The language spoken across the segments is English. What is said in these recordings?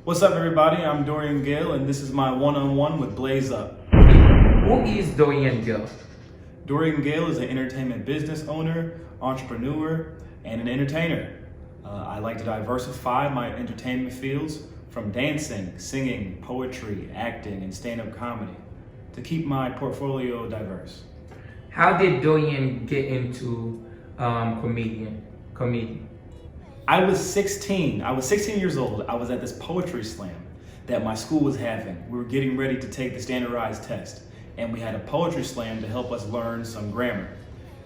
What's up, everybody? I'm Dorian Gayle, and this is my one-on-one with BlaiseUp. Who is Dorian Gayle? Dorian Gayle is an entertainment business owner, entrepreneur, and an entertainer. I like to diversify my entertainment fields from dancing, singing, poetry, acting, and stand-up comedy to keep my portfolio diverse. How did Dorian get into comedy? I was 16 years old. I was at this poetry slam that my school was having. We were getting ready to take the standardized test, and we had a poetry slam to help us learn some grammar.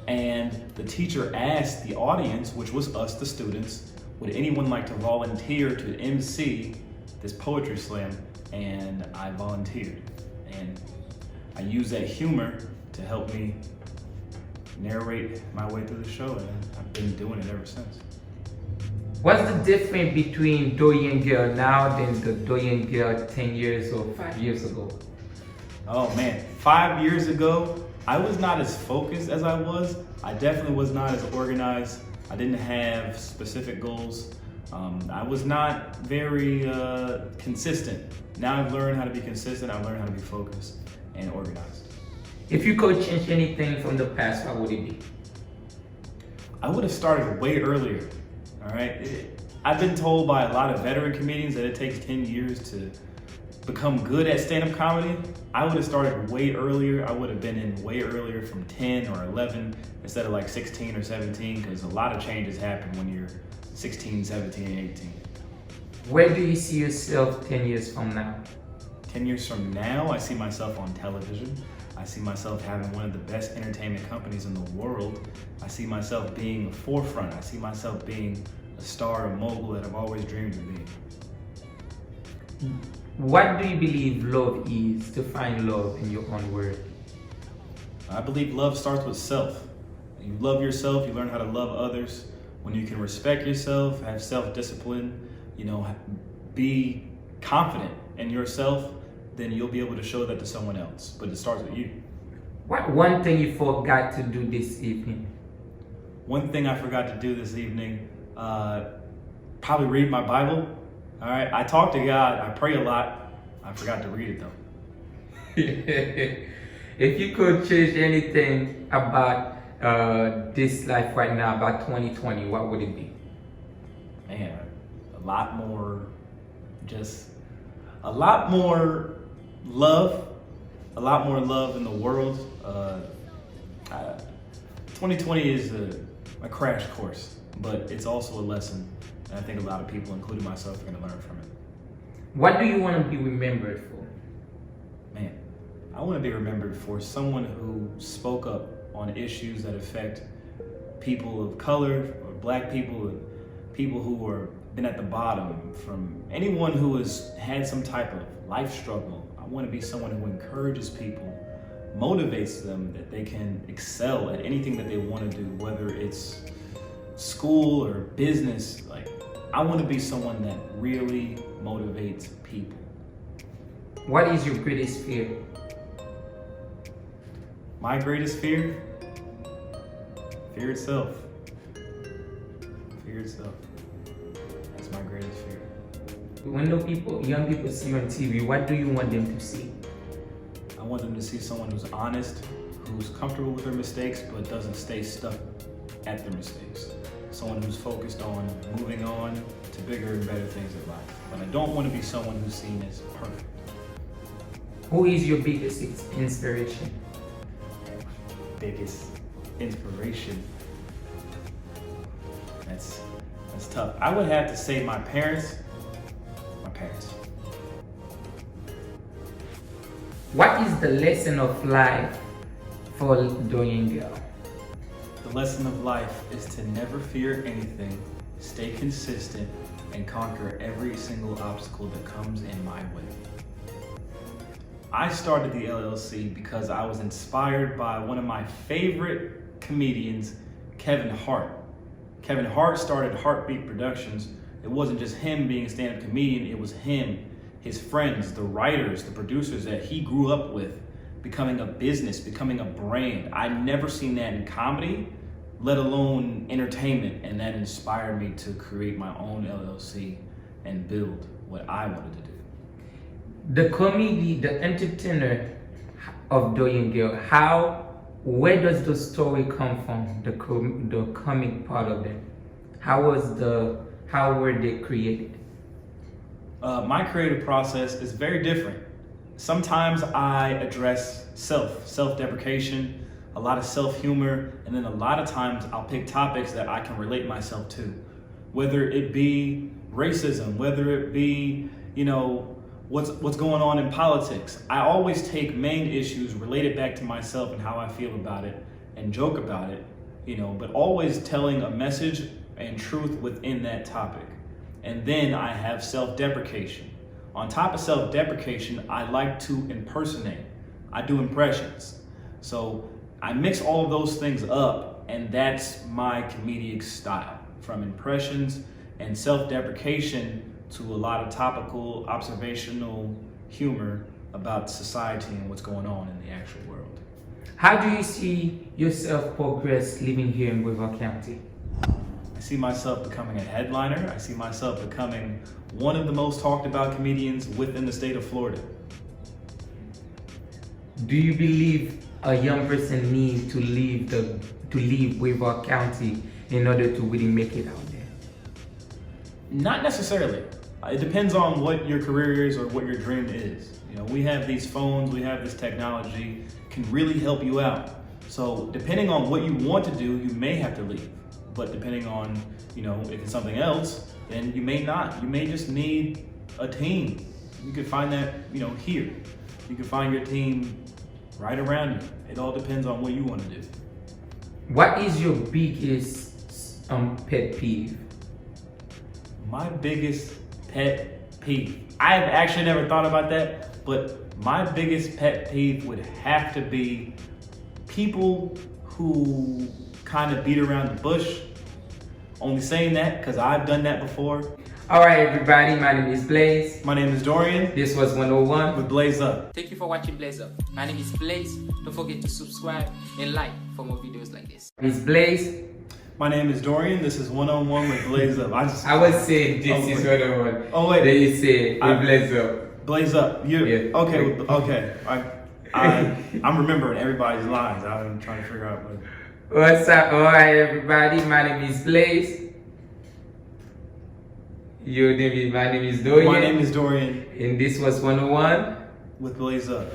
And the teacher asked the audience, which was us, the students, would anyone like to volunteer to MC this poetry slam? And I volunteered. And I used that humor to help me narrate my way through the show, and I've been doing it ever since. What's the difference between Dorian Gayle now than the Dorian Gayle 10 years or 5 years ago? Oh man, 5 years ago, I was not as focused as I was. I definitely was not as organized. I didn't have specific goals. I was not very consistent. Now I've learned how to be consistent. I've learned how to be focused and organized. If you could change anything from the past, what would it be? I would have started way earlier. All right, I've been told by a lot of veteran comedians that it takes 10 years to become good at stand-up comedy. I would have started way earlier. I would have been in way earlier from 10 or 11 instead of like 16 or 17, because a lot of changes happen when you're 16, 17, and 18. Where do you see yourself 10 years from now? 10 years from now, I see myself on television. I see myself having one of the best entertainment companies in the world. I see myself being the forefront. I see myself being a star, a mogul that I've always dreamed of being. What do you believe love is, to find love in your own word? I believe love starts with self. You love yourself, you learn how to love others. When you can respect yourself, have self-discipline, be confident in yourself, then you'll be able to show that to someone else. But it starts with you. What one thing you forgot to do this evening? One thing I forgot to do this evening, probably read my Bible. All right, I talk to God, I pray a lot. I forgot to read it though. If you could change anything about this life right now, about 2020, what would it be? Man, a lot more love, a lot more love in the world. 2020 is a crash course, but it's also a lesson. And I think a lot of people, including myself, are going to learn from it. What do you want to be remembered for? Man, I want to be remembered for someone who spoke up on issues that affect people of color, or black people, and people who are been at the bottom, from anyone who has had some type of life struggle. I want to be someone who encourages people, motivates them that they can excel at anything that they want to do, whether it's school or business. I want to be someone that really motivates people. What is your greatest fear? My greatest fear? Fear itself. Fear itself. That's my greatest fear. When young people see you on TV, what do you want them to see? I want them to see someone who's honest, who's comfortable with their mistakes, but doesn't stay stuck at their mistakes. Someone who's focused on moving on to bigger and better things in life. But I don't want to be someone who's seen as perfect. Who is your biggest inspiration? Biggest inspiration? That's tough. I would have to say my parents. What is the lesson of life for Dorian Gayle? The lesson of life is to never fear anything, stay consistent, and conquer every single obstacle that comes in my way. I started the LLC because I was inspired by one of my favorite comedians, Kevin Hart. Kevin Hart started Heartbeat Productions. It wasn't just him being a stand-up comedian, it was him, his friends, the writers, the producers that he grew up with, becoming a business, becoming a brand. I'd never seen that in comedy, let alone entertainment, and that inspired me to create my own LLC and build what I wanted to do. The comedy, the entertainer of Dorian Gayle, where does the story come from? The comic part of them. How were they created? My creative process is very different. Sometimes I address self-deprecation, a lot of self-humor, and then a lot of times I'll pick topics that I can relate myself to. Whether it be racism, whether it be, what's going on in politics. I always take main issues related back to myself and how I feel about it and joke about it, but always telling a message and truth within that topic. And then I have self-deprecation. On top of self-deprecation, I like to impersonate. I do impressions. So I mix all of those things up, and that's my comedic style. From impressions and self-deprecation to a lot of topical, observational humor about society and what's going on in the actual world. How do you see yourself progress living here in Brevard County? I see myself becoming a headliner. I see myself becoming one of the most talked about comedians within the state of Florida. Do you believe a young person needs to leave Brevard County in order to really make it out there? Not necessarily. It depends on what your career is or what your dream is. We have these phones, we have this technology, can really help you out. So depending on what you want to do, you may have to leave. But depending on, if it's something else, then you may not. You may just need a team. You could find that, here. You can find your team right around you. It all depends on what you want to do. What is your biggest pet peeve? My biggest pet peeve. I've actually never thought about that, but my biggest pet peeve would have to be people who kind of beat around the bush. Only saying that because I've done that before. All right, everybody, my name is Blaise. My name is Dorian. This was 101 with BlaiseUp. Thank you for watching BlaiseUp. My name is Blaise. Don't forget to subscribe and like for more videos like this. It's Blaise. My name is Dorian. This is 101 with BlaiseUp. I was saying this is 101. Oh wait. Then you say with BlaiseUp. BlaiseUp. Yeah. Okay. Okay. I'm remembering everybody's lines. I'm trying to figure out what. What's up? All right, everybody. My name is Blaise. My name is Dorian. My name is Dorian. And this was 101 with BlaiseUp.